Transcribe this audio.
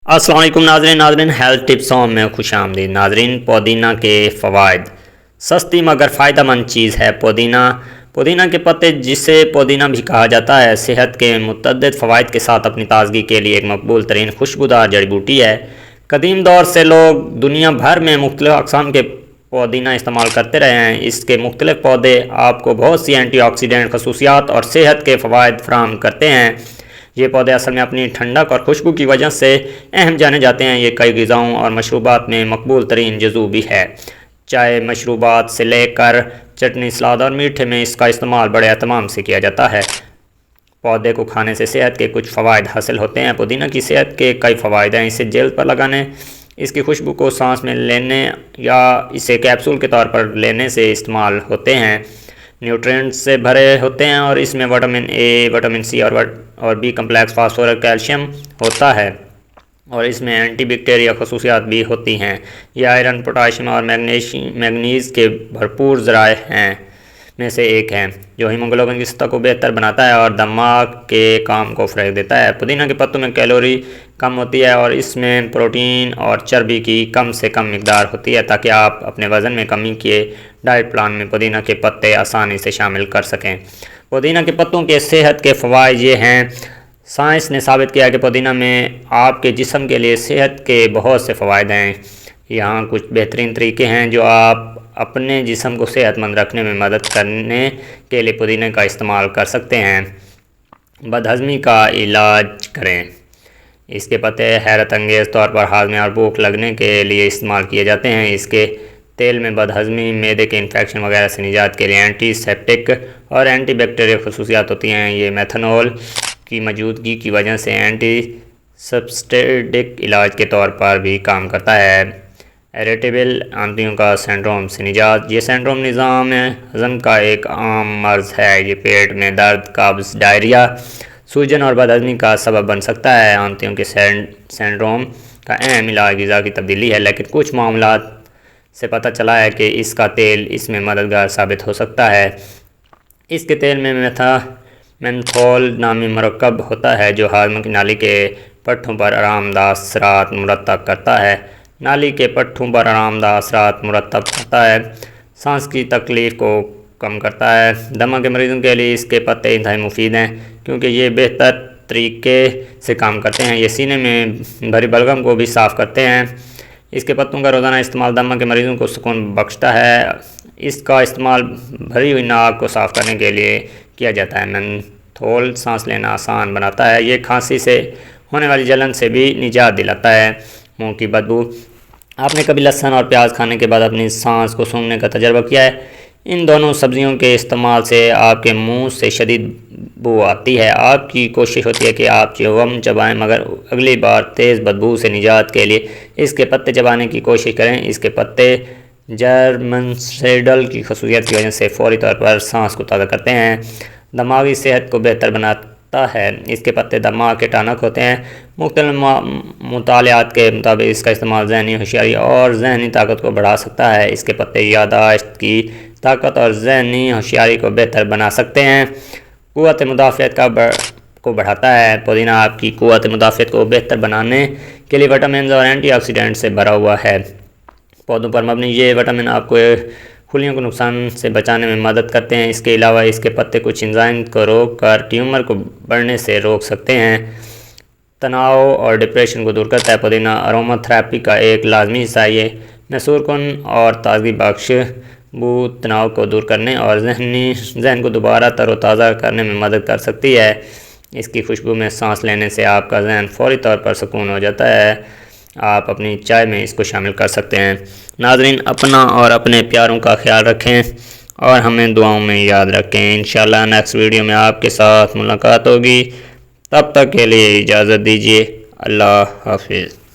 السلام علیکم ناظرین ہیلتھ ٹپسوں میں خوش آمدید ناظرین۔ پودینہ کے فوائد۔ سستی مگر فائدہ مند چیز ہے پودینہ کے پتے، جسے پودینہ بھی کہا جاتا ہے، صحت کے متعدد فوائد کے ساتھ اپنی تازگی کے لیے ایک مقبول ترین خوشبودار جڑی بوٹی ہے۔ قدیم دور سے لوگ دنیا بھر میں مختلف اقسام کے پودینہ استعمال کرتے رہے ہیں۔ اس کے مختلف پودے آپ کو بہت سی اینٹی آکسیڈنٹ خصوصیات اور صحت کے فوائد فراہم کرتے ہیں۔ یہ پودے اصل میں اپنی ٹھنڈک اور خوشبو کی وجہ سے اہم جانے جاتے ہیں۔ یہ کئی غذاؤں اور مشروبات میں مقبول ترین جزو بھی ہے۔ چائے، مشروبات سے لے کر چٹنی، سلاد اور میٹھے میں اس کا استعمال بڑے اہتمام سے کیا جاتا ہے۔ پودے کو کھانے سے صحت کے کچھ فوائد حاصل ہوتے ہیں۔ پودینہ کی صحت کے کئی فوائد ہیں۔ اسے جلد پر لگانے، اس کی خوشبو کو سانس میں لینے یا اسے کیپسول کے طور پر لینے سے استعمال ہوتے ہیں۔ نیوٹرینٹس سے بھرے ہوتے ہیں اور اس میں وٹامن اے، وٹامن سی اور بی کمپلیکس، فاسفورس، کیلشیم ہوتا ہے، اور اس میں اینٹی بیکٹیریا خصوصیات بھی ہوتی ہیں۔ یہ آئرن، پوٹاشیم اور میگنیز کے بھرپور ذرائع میں سے ایک ہے، جو ہیموگلوبن کی سطح کو بہتر بناتا ہے اور دماغ کے کام کو فروغ دیتا ہے۔ پودینہ کے پتوں میں کیلوری کم ہوتی ہے اور اس میں پروٹین اور چربی کی کم سے کم مقدار ہوتی ہے، تاکہ آپ اپنے وزن میں کمی کے ڈائٹ پلان میں پودینہ کے پتے آسانی سے شامل کر سکیں۔ پودینہ کے پتوں کے صحت کے فوائد یہ ہیں۔ سائنس نے ثابت کیا کہ پودینہ میں آپ کے جسم کے لیے صحت کے بہت سے فوائد ہیں۔ یہاں کچھ بہترین طریقے ہیں جو آپ اپنے جسم کو صحت مند رکھنے میں مدد کرنے کے لیے پودینہ کا استعمال کر سکتے ہیں۔ بدہضمی کا علاج کریں۔ اس کے پتے حیرت انگیز طور پر ہاضمے اور بھوک لگنے کے لیے استعمال کیے جاتے ہیں۔ اس کے تیل میں بدہضمی، معدے کے انفیکشن وغیرہ سے نجات کے لیے اینٹی سیپٹک اور اینٹی بیکٹیریل خصوصیات ہوتی ہیں۔ یہ میتھنول کی موجودگی کی وجہ سے اینٹی سبسٹیٹک علاج کے طور پر بھی کام کرتا ہے۔ اریٹیبل آنتوں کا سنڈروم سے نجات۔ یہ سنڈروم نظام ہضم کا ایک عام مرض ہے۔ یہ پیٹ میں درد، قبض، ڈائریا، سوجن اور بدہضمی کا سبب بن سکتا ہے۔ آنتوں کے سنڈروم کا اہم علاج غذا کی تبدیلی ہے، لیکن کچھ معاملات سے پتہ چلا ہے کہ اس کا تیل اس میں مددگار ثابت ہو سکتا ہے۔ اس کے تیل میں مینتھول نامی مرکب ہوتا ہے، جو ہاضمہ کی نالی کے پٹھوں پر آرام دہ اثرات مرتب کرتا ہے۔ نالی کے پٹھوں پر آرام دہ اثرات مرتب کرتا ہے، سانس کی تکلیف کو کم کرتا ہے۔ دمہ کے مریضوں کے لیے اس کے پتے انتہائی مفید ہیں، کیونکہ یہ بہتر طریقے سے کام کرتے ہیں۔ یہ سینے میں بھری بلغم کو بھی صاف کرتے ہیں۔ اس کے پتوں کا روزانہ استعمال دمہ کے مریضوں کو سکون بخشتا ہے۔ اس کا استعمال بھری ہوئی ناک کو صاف کرنے کے لیے کیا جاتا ہے۔ مینتھول سانس لینا آسان بناتا ہے۔ یہ کھانسی سے ہونے والی جلن سے بھی نجات دلاتا ہے۔ منہ کی بدبو۔ آپ نے کبھی لہسن اور پیاز کھانے کے بعد اپنی سانس کو سونگھنے کا تجربہ کیا ہے؟ ان دونوں سبزیوں کے استعمال سے آپ کے منہ سے شدید بو آتی ہے۔ آپ کی کوشش ہوتی ہے کہ آپ چیوگم چبائیں، مگر اگلی بار تیز بدبو سے نجات کے لیے اس کے پتے چبانے کی کوشش کریں۔ اس کے پتے جرمنسیڈل کی خصوصیت کی وجہ سے فوری طور پر سانس کو تازہ کرتے ہیں، دماغی صحت کو بہتر بناتا ہے۔ اس کے پتے دماغ کے ٹانک ہوتے ہیں۔ مختلف مطالعات کے مطابق اس کا استعمال ذہنی ہوشیاری اور ذہنی طاقت کو بڑھا سکتا ہے۔ اس کے پتے یادداشت کی طاقت اور ذہنی ہوشیاری کو بہتر بنا سکتے ہیں۔ قوت مدافعت کو بڑھاتا ہے۔ پودینہ آپ کی قوت مدافعت کو بہتر بنانے کے لیے وٹامنز اور اینٹی آکسیڈنٹ سے بھرا ہوا ہے۔ پودوں پر مبنی یہ وٹامن آپ کو خلیوں کو نقصان سے بچانے میں مدد کرتے ہیں۔ اس کے علاوہ اس کے پتے کچھ انزائم کو روک کر ٹیومر کو بڑھنے سے روک سکتے ہیں۔ تناؤ اور ڈپریشن کو دور کرتا ہے۔ پودینہ اروما تھراپی کا ایک لازمی حصہ ہے۔ یہ مسحور کن اور تازگی بخش بو تناؤ کو دور کرنے اور ذہن کو دوبارہ تر و تازہ کرنے میں مدد کر سکتی ہے۔ اس کی خوشبو میں سانس لینے سے آپ کا ذہن فوری طور پر سکون ہو جاتا ہے۔ آپ اپنی چائے میں اس کو شامل کر سکتے ہیں۔ ناظرین، اپنا اور اپنے پیاروں کا خیال رکھیں اور ہمیں دعاؤں میں یاد رکھیں۔ انشاءاللہ نیکسٹ ویڈیو میں آپ کے ساتھ ملاقات ہوگی۔ تب تک کے لیے اجازت دیجیے۔ اللہ حافظ۔